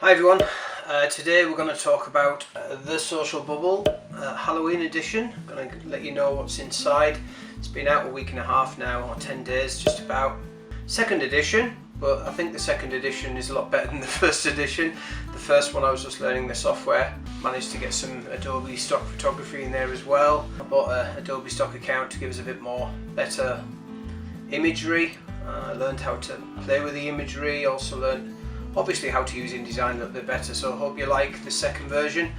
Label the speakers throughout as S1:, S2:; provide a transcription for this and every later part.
S1: Hi everyone, today we're going to talk about The Social Bubble Halloween edition. I'm going to let you know what's inside. It's been out a week and a half now, or 10 days just about. Second edition, but I think the second edition is a lot better than the first edition. The first one I was just learning the software, managed to get some Adobe stock photography in there as well. I bought an Adobe stock account to give us a bit more better imagery. I learned how to play with the imagery, also learned obviously how to use InDesign a little bit better, so I hope you like the second version,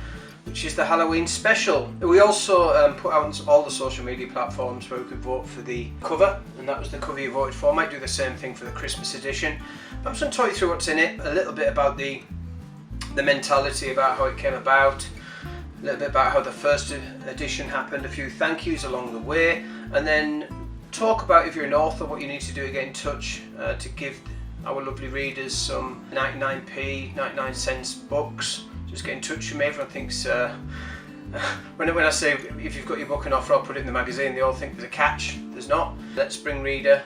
S1: which is the Halloween special. We also put out on all the social media platforms where we could vote for the cover, and that was the cover you voted for. I might do the same thing for the Christmas edition. I'm just going to talk you through what's in it, a little bit about the mentality, about how it came about, a little bit about how the first edition happened, a few thank yous along the way, and then talk about, if you're an author, what you need to do to get in touch to give our lovely readers some 99 cents books. Just get in touch with me. Everyone thinks when I say if you've got your book on offer, I'll put it in the magazine, they all think there's a catch. There's not. Let's bring reader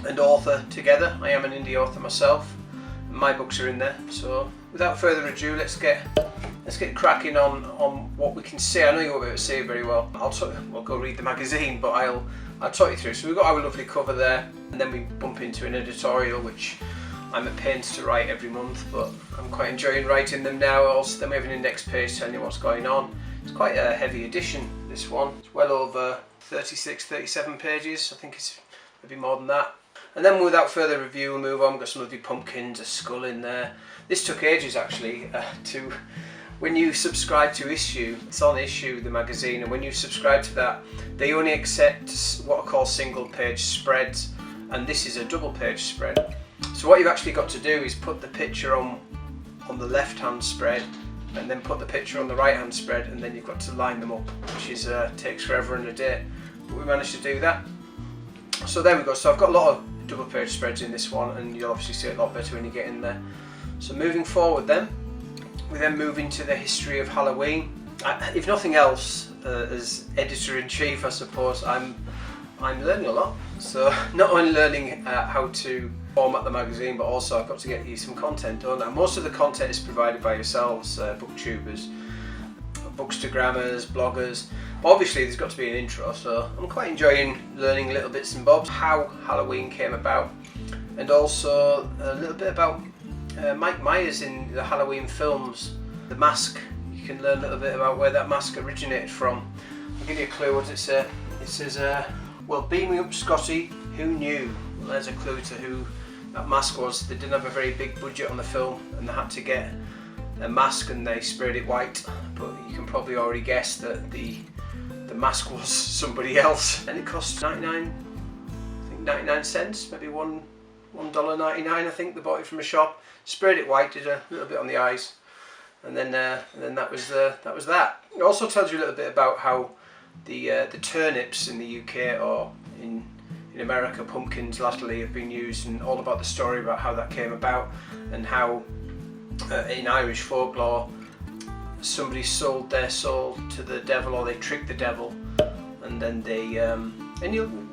S1: and author together. I am an indie author myself, and my books are in there. So without further ado, let's get cracking on what we can see. I know you won't be able to see it very well. We'll go read the magazine, but I'll talk you through. So we've got our lovely cover there, and then we bump into an editorial, which I'm at pains to write every month, but I'm quite enjoying writing them now. Also, then we have an index page telling you what's going on. It's quite a heavy edition, this one. It's well over 36, 37 pages. I think it's maybe more than that. And then without further review, we'll move on. We've got some lovely pumpkins, a skull in there. This took ages actually to... When you subscribe to Issue, it's on Issue, the magazine, and when you subscribe to that, they only accept what are called single page spreads, and this is a double page spread. So what you've actually got to do is put the picture on the left hand spread, and then put the picture on the right hand spread, and then you've got to line them up, which is takes forever and a day, but we managed to do that. So there we go. So I've got a lot of double page spreads in this one, and you'll obviously see it a lot better when you get in there. So moving forward then, we then move into the history of Halloween. If nothing else, as editor-in-chief, I suppose, I'm learning a lot. So not only learning how to format the magazine, but also I've got to get you some content done. And most of the content is provided by yourselves, Booktubers, Bookstagramers, bloggers. But obviously there's got to be an intro, so I'm quite enjoying learning little bits and bobs, how Halloween came about, and also a little bit about Mike Myers in the Halloween films. The mask, you can learn a little bit about where that mask originated from. I'll give you a clue what it says. It says, well, beam me up Scotty, who knew? Well, there's a clue to who that mask was. They didn't have a very big budget on the film, and they had to get a mask and they sprayed it white, but you can probably already guess that the mask was somebody else, and it cost 99 cents, maybe $1.99. I think they bought it from a shop, sprayed it white, did a little bit on the eyes, and then that was that. It also tells you a little bit about how the turnips in the UK or in America, pumpkins latterly have been used, and all about the story about how that came about, and how in Irish folklore somebody sold their soul to the devil, or they tricked the devil, and then they and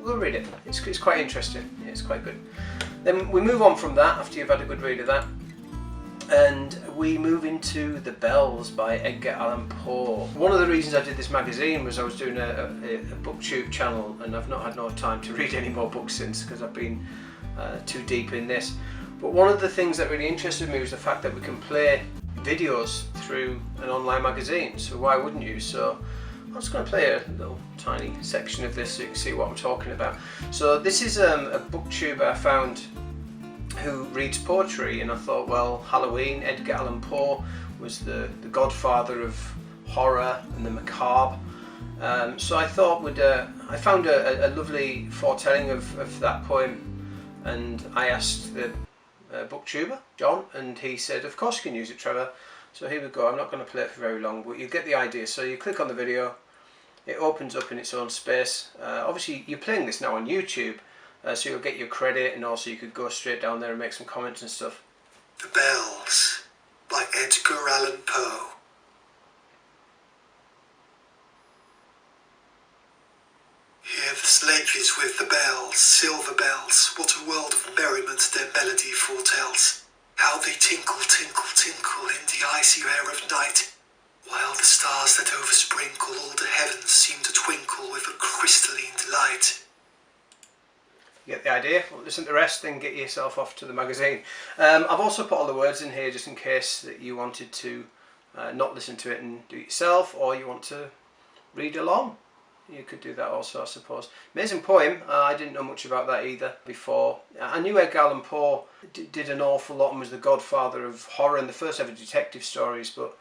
S1: we'll read it. It's quite interesting. Yeah, it's quite good. Then we move on from that after you've had a good read of that, and we move into The Bells by Edgar Allan Poe. One of the reasons I did this magazine was I was doing a Booktube channel, and I've not had no time to read any more books since, because I've been too deep in this. But one of the things that really interested me was the fact that we can play videos through an online magazine, so why wouldn't you? So I'm just going to play a little tiny section of this so you can see what I'm talking about. So this is a booktuber I found who reads poetry, and I thought, well, Halloween, Edgar Allan Poe was the godfather of horror and the macabre. So I thought I found a lovely foretelling of that poem, and I asked the booktuber, John, and he said, of course you can use it, Trevor. So here we go. I'm not going to play it for very long, but you get the idea. So you click on the video, it opens up in its own space. Obviously you're playing this now on YouTube, so you'll get your credit, and also you could go straight down there and make some comments and stuff.
S2: The Bells by Edgar Allan Poe. Hear the sledges with the bells, silver bells, what a world of merriment their melody foretells. How they tinkle, tinkle, tinkle.
S1: idea, well, listen to the rest, then get yourself off to the magazine. I've also put all the words in here just in case that you wanted to not listen to it and do it yourself, or you want to read along. You could do that also, I suppose. Amazing poem. I didn't know much about that either before. I knew Edgar Allan Poe did an awful lot and was the godfather of horror and the first ever detective stories, but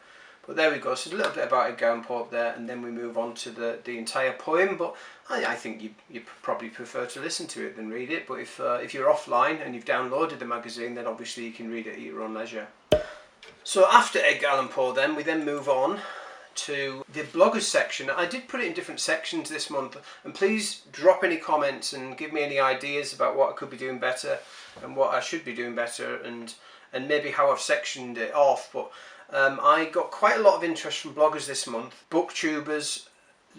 S1: there we go. So a little bit about Edgar Allan Poe up there, and then we move on to the entire poem. But I think you probably prefer to listen to it than read it. But if you're offline and you've downloaded the magazine, then obviously you can read it at your own leisure. So after Edgar Allan Poe, we then move on to the bloggers section. I did put it in different sections this month, and please drop any comments and give me any ideas about what I could be doing better and what I should be doing better, and maybe how I've sectioned it off. But I got quite a lot of interest from bloggers this month. Booktubers,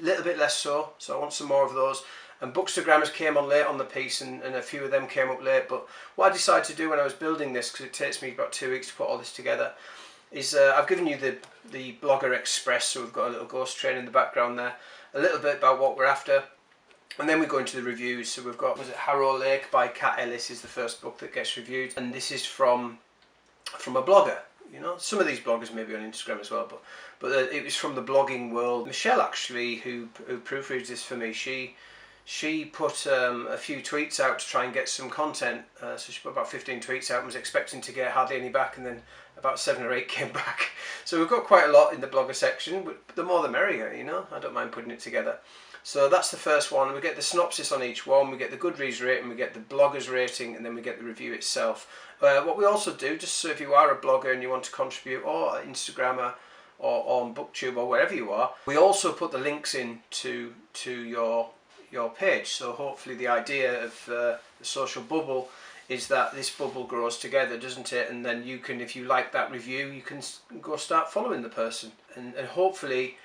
S1: a little bit less so I want some more of those. And Bookstagramers came on late on the piece, and a few of them came up late. But what I decided to do when I was building this, because it takes me about 2 weeks to put all this together, is I've given you the Blogger Express, so we've got a little ghost train in the background there, a little bit about what we're after, and then we go into the reviews. So we've got, was it Harrow Lake by Kat Ellis is the first book that gets reviewed, and this is from a blogger. You know, some of these bloggers may be on Instagram as well, but it was from the blogging world. Michelle, actually, who proofreads this for me, she put a few tweets out to try and get some content. So she put about 15 tweets out and was expecting to get hardly any back, and then about 7 or 8 came back. So we've got quite a lot in the blogger section, but the more the merrier, you know. I don't mind putting it together. So that's the first one. We get the synopsis on each one, we get the Goodreads rating, we get the bloggers rating, and then we get the review itself. What we also do, just so if you are a blogger and you want to contribute, or an Instagrammer, or on Booktube, or wherever you are, we also put the links in to your page. So hopefully the idea of the social bubble is that this bubble grows together, doesn't it? And then you can, if you like that review, you can go start following the person, and hopefully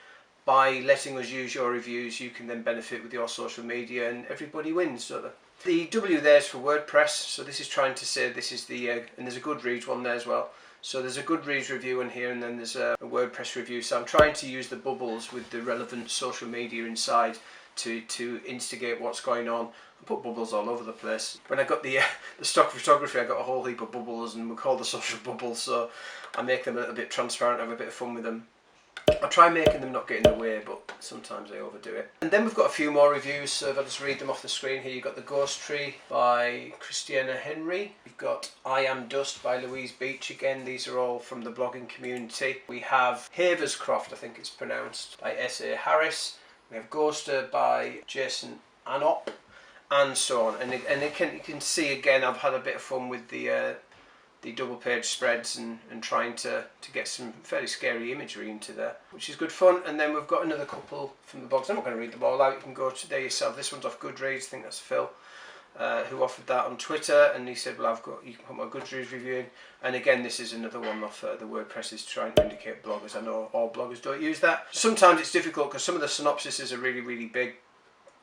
S1: by letting us use your reviews, you can then benefit with your social media, and everybody wins, don't they? The W there is for WordPress, so this is trying to say this is the, and there's a Goodreads one there as well. So there's a Goodreads review in here, and then there's a WordPress review. So I'm trying to use the bubbles with the relevant social media inside to instigate what's going on. I put bubbles all over the place. When I got the stock photography, I got a whole heap of bubbles, and we call the social bubbles, so I make them a little bit transparent, have a bit of fun with them. I try making them not get in the way, but sometimes I overdo it. And then we've got a few more reviews, so if I just read them off the screen here, you've got The Ghost Tree by Christiana Henry. You've got I Am Dust by Louise Beach. Again, these are all from the blogging community. We have Haverscroft, I think it's pronounced, by S.A. Harris. We have Ghoster by Jason Anop, and so on. And you can see, again, I've had a bit of fun with the double page spreads and trying to get some fairly scary imagery into there, which is good fun. And then we've got another couple from the blogs. I'm not going to read them all out, you can go to there yourself. This one's off Goodreads, I think that's Phil, who offered that on Twitter, and he said, well, you can put my Goodreads review in. And again, this is another one off the WordPress is trying to indicate bloggers. I know all bloggers don't use that. Sometimes it's difficult because some of the synopsises are really, really big,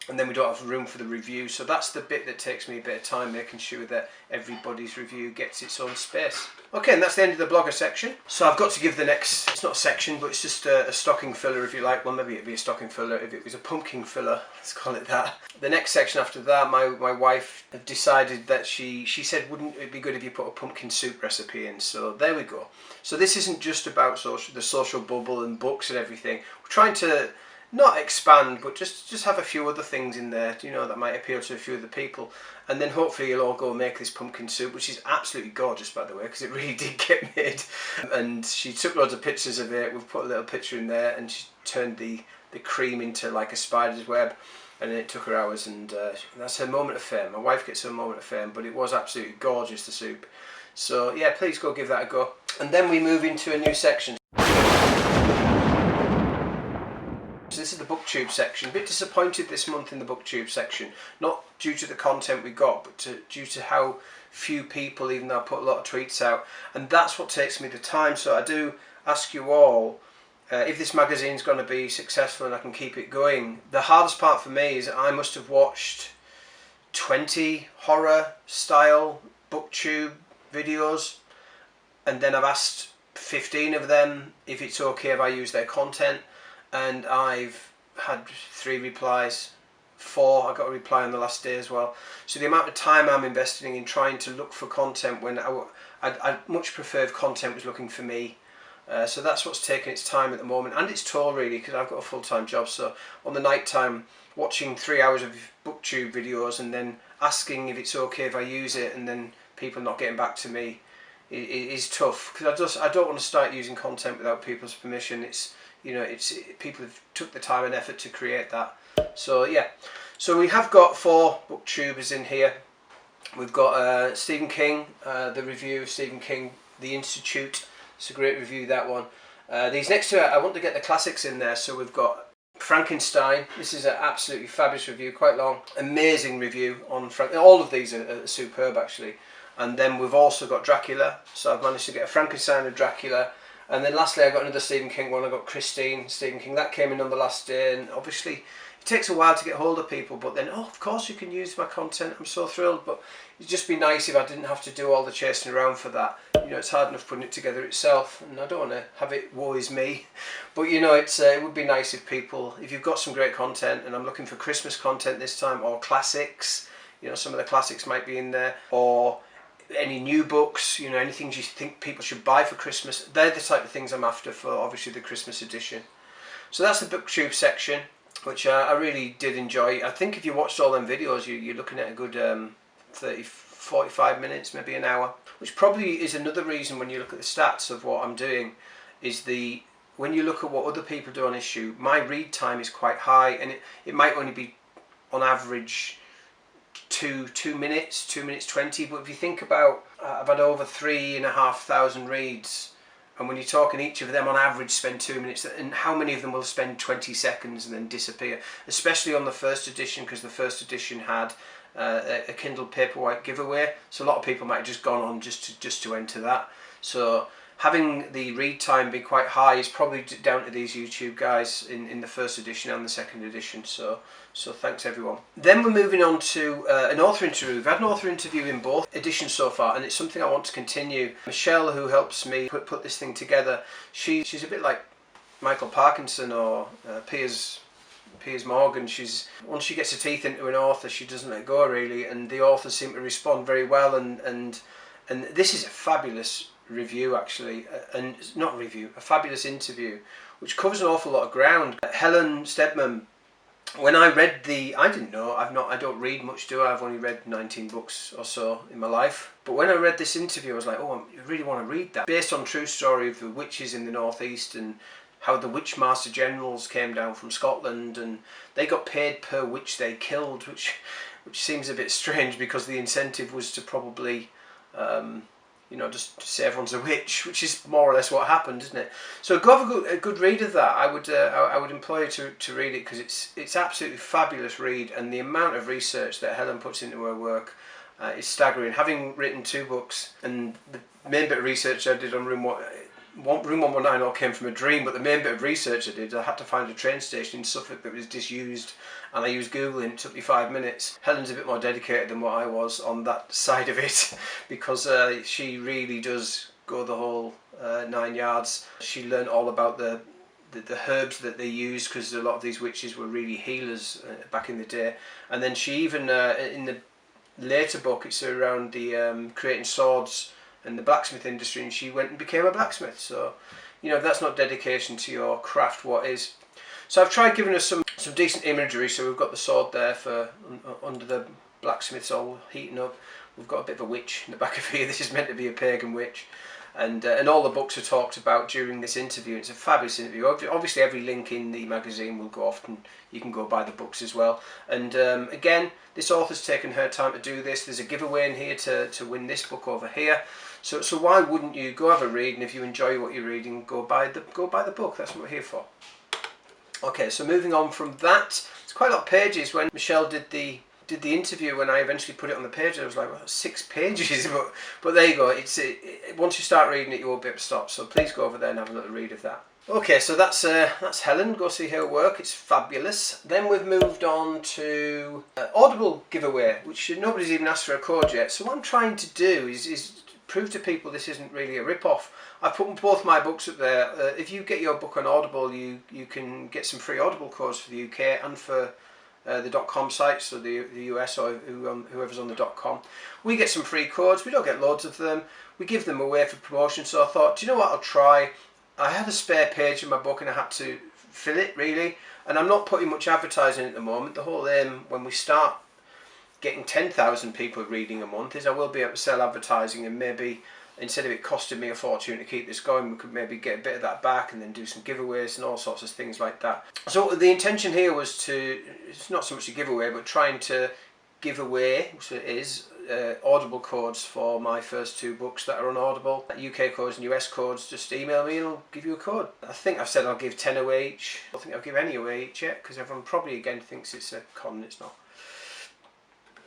S1: and then we don't have room for the review. So that's the bit that takes me a bit of time, making sure that everybody's review gets its own space. Okay, and that's the end of the blogger section. So I've got to give the next, it's not a section, but it's just a stocking filler, if you like. Well, maybe it'd be a stocking filler if it was a pumpkin filler, let's call it that. The next section after that, my wife had decided that she said, wouldn't it be good if you put a pumpkin soup recipe in? So there we go. So this isn't just about the social bubble and books and everything. We're trying to not expand, but just have a few other things in there, you know, that might appeal to a few other people. And then hopefully you'll all go make this pumpkin soup, which is absolutely gorgeous, by the way, because it really did get made. And she took loads of pictures of it. We've put a little picture in there, and she turned the cream into like a spider's web, and it took her hours, and that's her moment of fame. My wife gets her moment of fame, but it was absolutely gorgeous, the soup. So yeah, please go give that a go. And then we move into a new section. So this is the Booktube section. A bit disappointed this month in the Booktube section, not due to the content we got, but due to how few people, even though I put a lot of tweets out, and that's what takes me the time. So I do ask you all, if this magazine's going to be successful and I can keep it going, the hardest part for me is I must have watched 20 horror style Booktube videos, and then I've asked 15 of them if it's okay if I use their content, and I've had 3 replies, 4. I got a reply on the last day as well. So the amount of time I'm investing in trying to look for content when I'd much prefer if content was looking for me. So that's what's taking its time at the moment, and its toll really, because I've got a full-time job. So on the night time, watching 3 hours of Booktube videos and then asking if it's okay if I use it, and then people not getting back to me is tough, because I don't want to start using content without people's permission. It's, you know, it's people have took the time and effort to create that. So yeah, so we have got 4 Booktubers in here. We've got Stephen King, the review of Stephen King, The Institute. It's a great review, that one. These next two, I want to get the classics in there. So we've got Frankenstein. This is an absolutely fabulous review, quite long. Amazing review on all of these are superb actually. And then we've also got Dracula. So I've managed to get a Frankenstein and Dracula. And then lastly I got another Stephen King one. I got Christine, Stephen King. That came in on the last day, and obviously it takes a while to get hold of people, but then, oh, of course you can use my content. I'm so thrilled, but it'd just be nice if I didn't have to do all the chasing around for that. You know, it's hard enough putting it together itself, and I don't want to have it woe is me. But you know, it would be nice if people, if you've got some great content, and I'm looking for Christmas content this time, or classics, you know, some of the classics might be in there, or any new books, you know, anything you think people should buy for Christmas. They're the type of things I'm after for, obviously, the Christmas edition. So that's the Booktube section, which I really did enjoy. I think if you watched all them videos, you're looking at a good 30, 45 minutes, maybe an hour, which probably is another reason when you look at the stats of what I'm doing, is when you look at what other people do on issue, my read time is quite high, and it might only be on average 2 minutes, 2 minutes 20, but if you think about, I've had over 3,500 reads, and when you're talking, each of them on average spend 2 minutes, and how many of them will spend 20 seconds and then disappear, especially on the first edition, because the first edition had a Kindle Paperwhite giveaway, so a lot of people might have just gone on just to enter that. So having the read time be quite high is probably down to these YouTube guys in the first edition and the second edition, so thanks everyone. Then we're moving on to an author interview. We've had an author interview in both editions so far, and it's something I want to continue. Michelle, who helps me put this thing together, she's a bit like Michael Parkinson or Piers Morgan. Once she gets her teeth into an author, she doesn't let go really, and the authors seem to respond very well, and this is a fabulous review actually, and not review, a fabulous interview, which covers an awful lot of ground. Helen Steadman, when I read I didn't know, I don't read much, do I? I've only read 19 books or so in my life, but when I read this interview I was like, oh, I really want to read that. Based on true story of the witches in the northeast, and how the witch master generals came down from Scotland, and they got paid per witch they killed, which seems a bit strange, because the incentive was to probably you know, just say everyone's a witch, which is more or less what happened, isn't it? So go have a good read of that. I would employ you to read it, because it's absolutely fabulous read, and the amount of research that Helen puts into her work is staggering. Having written 2 books, and the main bit of research I did on Room 119 all came from a dream, but the main bit of research I had to find a train station in Suffolk that was disused, and I used Google, and it took me 5 minutes. Helen's a bit more dedicated than what I was on that side of it, because she really does go the whole 9 yards. She learned all about the herbs that they used, because a lot of these witches were really healers back in the day. And then she even, in the later book, it's around the creating swords and the blacksmith industry, and she went and became a blacksmith. So, you know, if that's not dedication to your craft, what is? So I've tried giving us some decent imagery. So we've got the sword there for under the blacksmith's all heating up. We've got a bit of a witch in the back of here. This is meant to be a pagan witch, and all the books are talked about during this interview. It's a fabulous interview. Obviously every link in the magazine will go off, and you can go buy the books as well. And again, this author's taken her time to do this. There's a giveaway in here to win this book over here. So why wouldn't you go have a read, and if you enjoy what you're reading, go buy the book. That's what we're here for. Okay, so moving on from that, it's quite a lot of pages. When Michelle did the interview, when I eventually put it on the page, I was like, well, 6 pages, but there you go. Once you start reading it, you won't be able to stop. So please go over there and have a little read of that. Okay, so that's Helen. Go see her work. It's fabulous. Then we've moved on to Audible giveaway, which nobody's even asked for a code yet. So what I'm trying to do is prove to people this isn't really a rip-off. I've put both my books up there. If you get your book on Audible, you can get some free Audible codes for the UK and for the .com sites, so the US or whoever's on the .com. We get some free codes. We don't get loads of them. We give them away for promotion. So I thought, do you know what, I'll try. I had a spare page in my book and I had to fill it really, and I'm not putting much advertising at the moment. The whole aim when we start getting 10,000 people reading a month is I will be able to sell advertising, and maybe instead of it costing me a fortune to keep this going, we could maybe get a bit of that back and then do some giveaways and all sorts of things like that. So the intention here was to, it's not so much a giveaway, but trying to give away, so it is, Audible codes for my first 2 books that are on Audible. UK codes and US codes, just email me and I'll give you a code. I think I've said I'll give 10 away each. I don't think I'll give any away each yet, because everyone probably again thinks it's a con and it's not.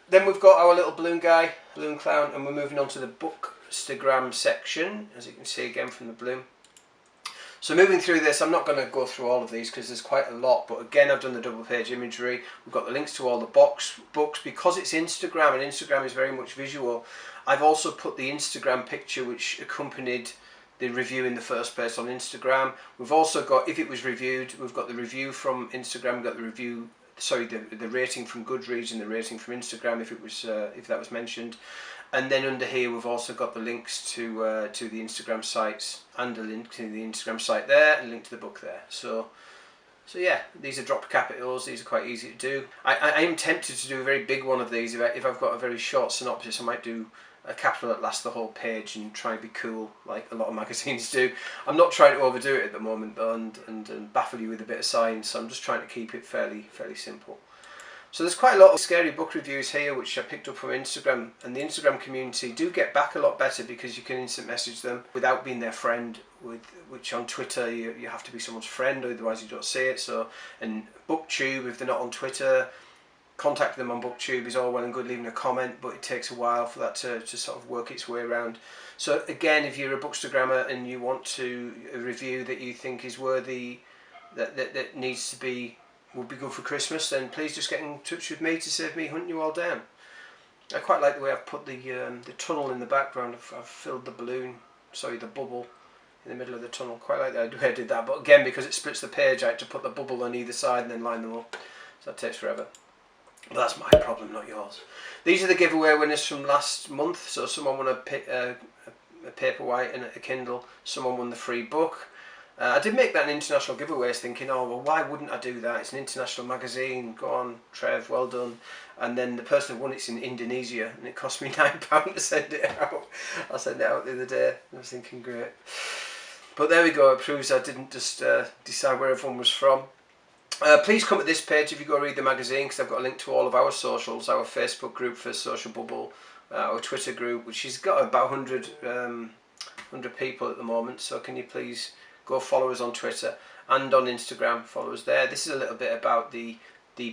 S1: Then we've got our little balloon guy, balloon clown, and we're moving on to the Bookstagram section, as you can see again from the balloon. So moving through this, I'm not going to go through all of these because there's quite a lot, but again I've done the double page imagery. We've got the links to all the books because it's Instagram and Instagram is very much visual. I've also put the Instagram picture which accompanied the review in the first place on Instagram. We've also got, if it was reviewed, we've got the review from Instagram, we've got the review, sorry, the rating from Goodreads and the rating from Instagram if it was if that was mentioned. And then under here we've also got the links to the Instagram sites, and a link to the Instagram site there, and a link to the book there. So yeah, these are drop capitals. These are quite easy to do. I am tempted to do a very big one of these. If I've got a very short synopsis, I might do a capital that lasts the whole page and try and be cool like a lot of magazines do. I'm not trying to overdo it at the moment though, and baffle you with a bit of science. So I'm just trying to keep it fairly simple. So there's quite a lot of scary book reviews here which I picked up from Instagram, and the Instagram community do get back a lot better because you can instant message them without being their friend, which on Twitter you have to be someone's friend, otherwise you don't see it. So, and Booktube, if they're not on Twitter, contact them on Booktube is all well and good leaving a comment, but it takes a while for that to sort of work its way around. So again, if you're a Bookstagrammer and you want to a review that you think is worthy, that needs to be, would be good for Christmas, then please just get in touch with me to save me hunting you all down. I quite like the way I've put the tunnel in the background. I've filled the balloon, sorry, the bubble in the middle of the tunnel. Quite like the way I did that, but again, because it splits the page, I had to put the bubble on either side and then line them up. So that takes forever. But that's my problem, not yours. These are the giveaway winners from last month. So someone won a Paperwhite and a Kindle. Someone won the free book. I did make that an international giveaway, thinking, oh well, why wouldn't I do that? It's an international magazine. Go on, Trev, well done. And then the person who won it's in Indonesia, and it cost me £9 to send it out. I sent it out the other day. I was thinking, great. But there we go. It proves I didn't just decide where everyone was from. Please come to this page if you go read the magazine, because I've got a link to all of our socials, our Facebook group for Social Bubble, our Twitter group, which has got about 100 people at the moment. So can you please go follow us on Twitter and on Instagram, follow us there. This is a little bit about the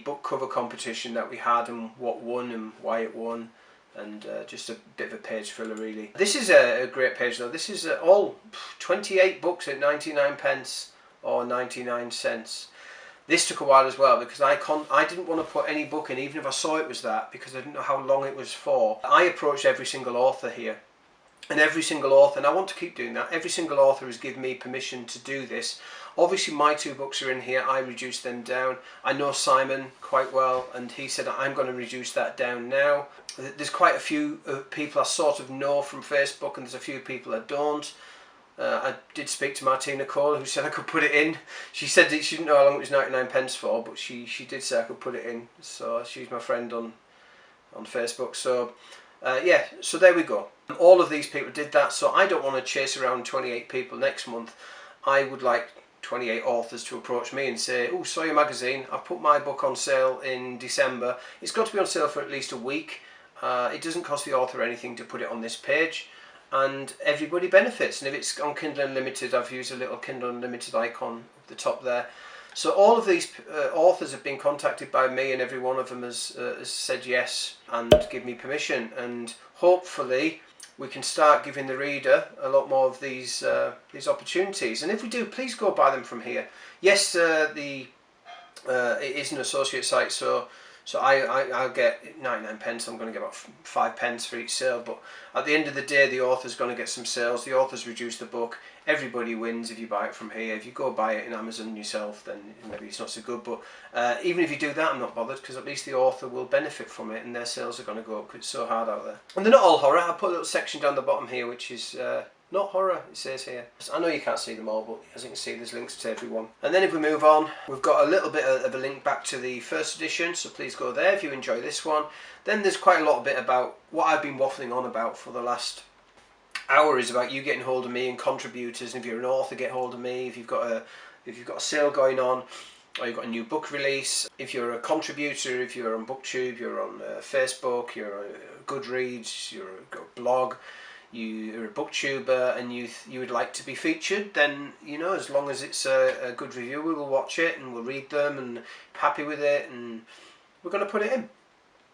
S1: book cover competition that we had and what won and why it won, and just a bit of a page filler really. This is a great page though. This is all 28 books at 99p or 99 cents. This took a while as well because I didn't want to put any book in, even if I saw it was that, because I didn't know how long it was for. I approached every single author here. And every single author, and I want to keep doing that, every single author has given me permission to do this. Obviously my 2 books are in here, I reduced them down. I know Simon quite well, and he said I'm going to reduce that down now. There's quite a few people I sort of know from Facebook, and there's a few people I don't. I did speak to Martina Cole, who said I could put it in. She said that she didn't know how long it was 99p for, but she did say I could put it in. So she's my friend on Facebook. So yeah, so there we go. All of these people did that, so I don't want to chase around 28 people next month. I would like 28 authors to approach me and say, oh, saw your magazine, I've put my book on sale in December. It's got to be on sale for at least a week. It doesn't cost the author anything to put it on this page, and everybody benefits. And if it's on Kindle Unlimited, I've used a little Kindle Unlimited icon at the top there. So all of these authors have been contacted by me, and every one of them has said yes and give me permission, and hopefully we can start giving the reader a lot more of these opportunities. And if we do, please go buy them from here. Yes, it is an associate site, so So I'll get 99 pence. I'm going to get about 5 pence for each sale. But at the end of the day, the author's going to get some sales. The author's reduced the book. Everybody wins if you buy it from here. If you go buy it in Amazon yourself, then maybe it's not so good. But even if you do that, I'm not bothered, because at least the author will benefit from it and their sales are going to go up, because it's so hard out there. And they're not all horror. I put a little section down the bottom here which is not horror, it says here. I know you can't see them all, but as you can see, there's links to everyone. And then if we move on, we've got a little bit of a link back to the first edition, so please go there if you enjoy this one. Then there's quite a lot of bit about what I've been waffling on about for the last hour, is about you getting hold of me and contributors. And if you're an author, get hold of me. If you've got a sale going on, or you've got a new book release, if you're a contributor, if you're on Booktube, you're on Facebook, you're on Goodreads, you've got a blog, you're a booktuber, and you would like to be featured, then, you know, as long as it's a good review, we will watch it and we'll read them and happy with it, and we're going to put it in.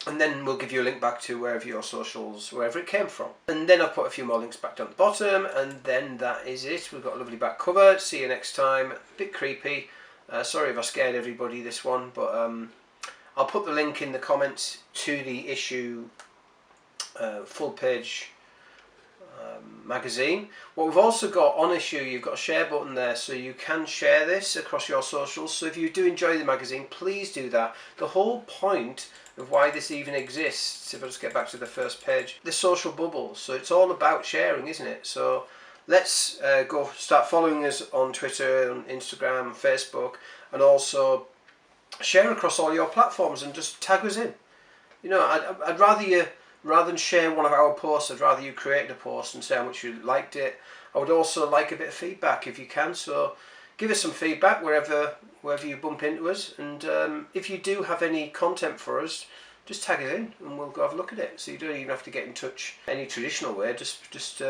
S1: And then we'll give you a link back to wherever your socials, wherever it came from. And then I've put a few more links back down the bottom, and then that is it. We've got a lovely back cover. See you next time. A bit creepy. Sorry if I scared everybody this one, but I'll put the link in the comments to the issue full page magazine. What we've also got on issue, you've got a share button there, so you can share this across your socials. So if you do enjoy the magazine, please do that. The whole point of why this even exists, if I just get back to the first page, the social bubble. So it's all about sharing, isn't it? So let's go start following us on Twitter, on Instagram, Facebook, and also share across all your platforms and just tag us in. You know, I'd rather you, rather than share one of our posts, I'd rather you create a post and say how much you liked it. I would also like a bit of feedback if you can, so give us some feedback wherever you bump into us, and if you do have any content for us, just tag it in and we'll go have a look at it. So you don't even have to get in touch any traditional way, just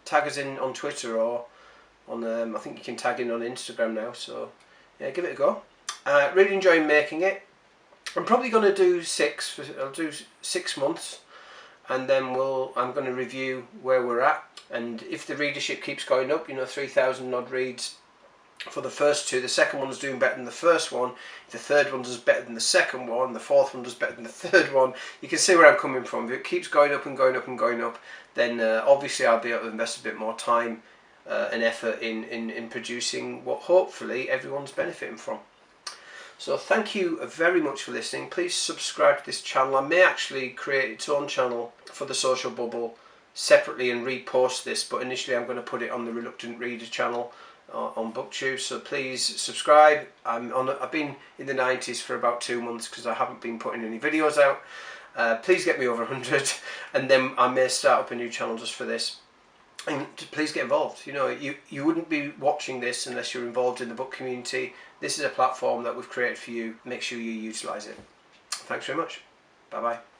S1: tag us in on Twitter, or on I think you can tag in on Instagram now, so yeah, give it a go. Really enjoying making it. I'm probably going to do I'll do 6 months, and then I'm going to review where we're at, and if the readership keeps going up, you know, 3,000 odd reads for the first two, the second one's doing better than the first one, if the third one does better than the second one, the fourth one does better than the third one, you can see where I'm coming from. If it keeps going up and going up and going up, then obviously I'll be able to invest a bit more time and effort in producing what hopefully everyone's benefiting from. So thank you very much for listening. Please subscribe to this channel. I may actually create its own channel for the social bubble separately and repost this, but initially I'm going to put it on the Reluctant Reader channel on Booktube, so please subscribe. I've been in the 90s for about 2 months because I haven't been putting any videos out. Please get me over 100, and then I may start up a new channel just for this. And please get involved. You know, you wouldn't be watching this unless you're involved in the book community. This is a platform that we've created for you. Make sure you utilise it. Thanks very much. Bye bye.